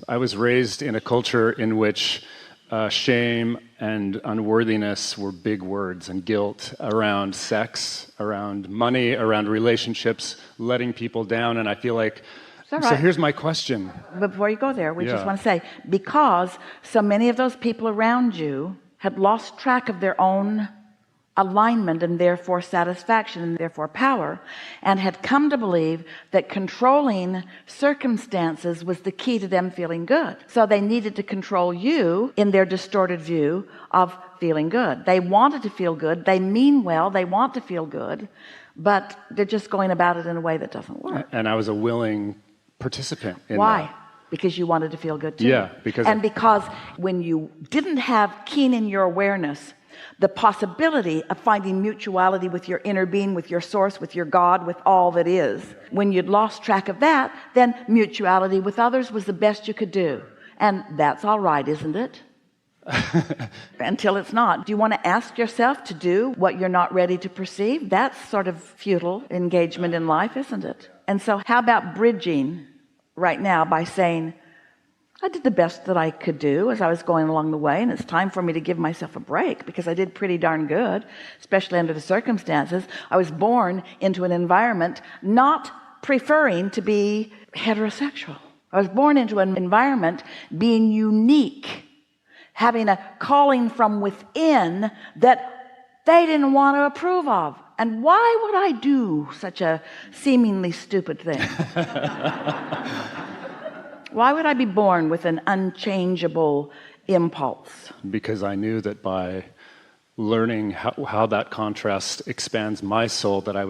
I was raised in a culture in which shame and unworthiness were big words, and guilt around sex, around money, around relationships, letting people down. And I feel like, so here's my question. Before you go there, we just want to say, because so many of those people around you had lost track of their own alignment and therefore satisfaction and therefore power, and had come to believe that controlling circumstances was the key to them feeling good. So they needed to control you in their distorted view of feeling good. They wanted to feel good, they mean well, they want to feel good, but they're just going about it in a way that doesn't work. And I was a willing participant in Why? that. Because you wanted to feel good too. Yeah, because when you didn't have keen in your awareness the possibility of finding mutuality with your inner being, with your source, with your God, with all that is, when you'd lost track of that, then mutuality with others was the best you could do. And that's all right, isn't it? Until it's not. Do you want to ask yourself to do what you're not ready to perceive? That's sort of futile engagement in life, isn't it? And so how about bridging right now by saying, I did the best that I could do as I was going along the way, and it's time for me to give myself a break, because I did pretty darn good, especially under the circumstances. I was born into an environment not preferring to be heterosexual. I was born into an environment being unique, having a calling from within that they didn't want to approve of. And why would I do such a seemingly stupid thing? Why would I be born with an unchangeable impulse? Because I knew that by learning how that contrast expands my soul, that I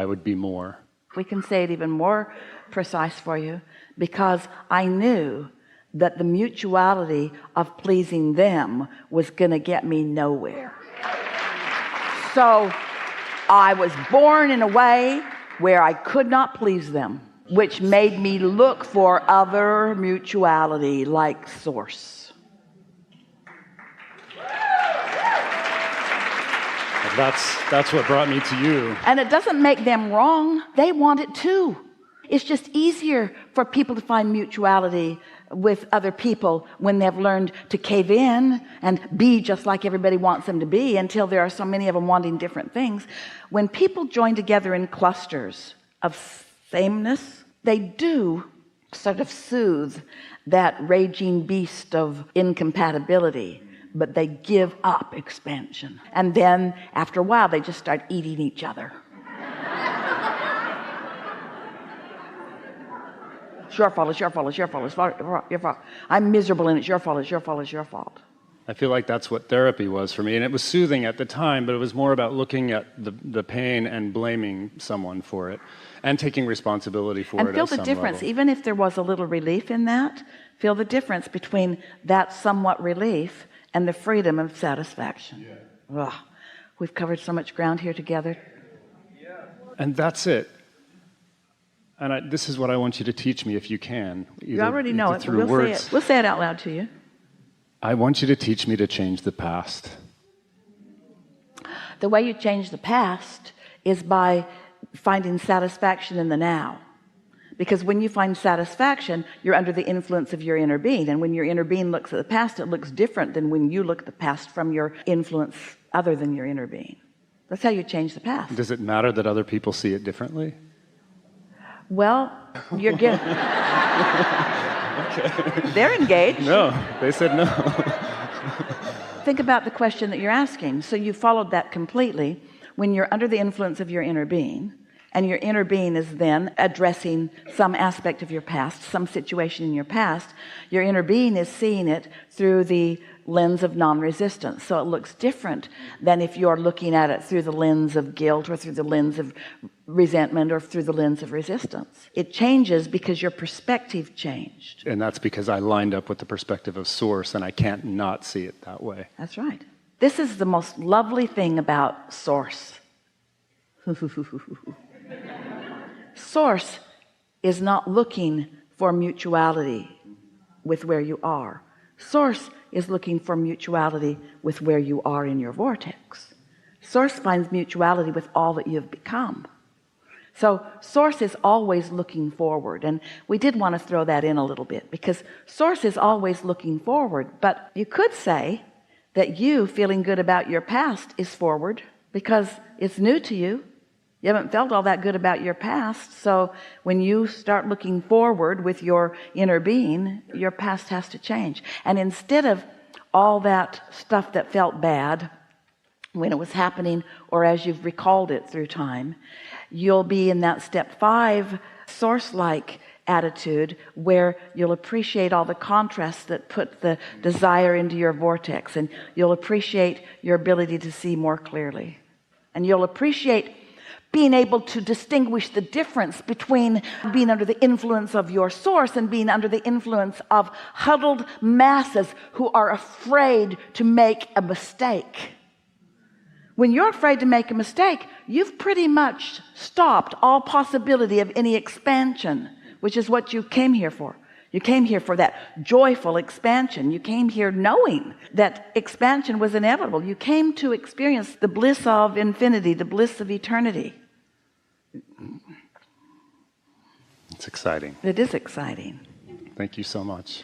would be more. We can say it even more precise for you, because I knew that the mutuality of pleasing them was going to get me nowhere. So I was born in a way where I could not please them, which made me look for other mutuality like source. That's what brought me to you. And it doesn't make them wrong. They want it too. It's just easier for people to find mutuality with other people when they've learned to cave in and be just like everybody wants them to be, until there are so many of them wanting different things. When people join together in clusters of sameness, they do sort of soothe that raging beast of incompatibility, but they give up expansion. And then after a while, they just start eating each other. It's your fault, it's your fault, it's your fault, it's your fault. I'm miserable and it's your fault, it's your fault, it's your fault. I feel like that's what therapy was for me, and it was soothing at the time, but it was more about looking at the pain and blaming someone for it, and taking responsibility for it. And feel the difference, even if there was a little relief in that, feel the difference between that somewhat relief and the freedom of satisfaction. Yeah. Ugh, we've covered so much ground here together. Yeah. And that's it. And this is what I want you to teach me, if you can. You already know it, but we'll say it out loud to you. I want you to teach me to change the past. The way you change the past is by finding satisfaction in the now. Because when you find satisfaction, you're under the influence of your inner being. And when your inner being looks at the past, it looks different than when you look at the past from your influence other than your inner being. That's how you change the past. Does it matter that other people see it differently? Well, you're getting... Okay. They're engaged. No, they said no. Think about the question that you're asking. So you followed that completely. When you're under the influence of your inner being, and your inner being is then addressing some aspect of your past, some situation in your past, your inner being is seeing it through the lens of non-resistance. So it looks different than if you're looking at it through the lens of guilt, or through the lens of resentment, or through the lens of resistance. It changes because your perspective changed. And that's because I lined up with the perspective of source, and I can't not see it that way. That's right. This is the most lovely thing about source. Source is not looking for mutuality with where you are. Source is looking for mutuality with where you are in your vortex. Source finds mutuality with all that you've become. So source is always looking forward, and we did want to throw that in a little bit, because source is always looking forward. But you could say that you feeling good about your past is forward, because it's new to you. You haven't felt all that good about your past. So when you start looking forward with your inner being, your past has to change. And instead of all that stuff that felt bad when it was happening, or as you've recalled it through time, you'll be in that step 5 source-like attitude, where you'll appreciate all the contrasts that put the desire into your vortex, and you'll appreciate your ability to see more clearly, and you'll appreciate being able to distinguish the difference between being under the influence of your source and being under the influence of huddled masses who are afraid to make a mistake. When you're afraid to make a mistake, you've pretty much stopped all possibility of any expansion, which is what you came here for. You came here for that joyful expansion. You came here knowing that expansion was inevitable. You came to experience the bliss of infinity, the bliss of eternity. It's exciting. It is exciting. Thank you so much.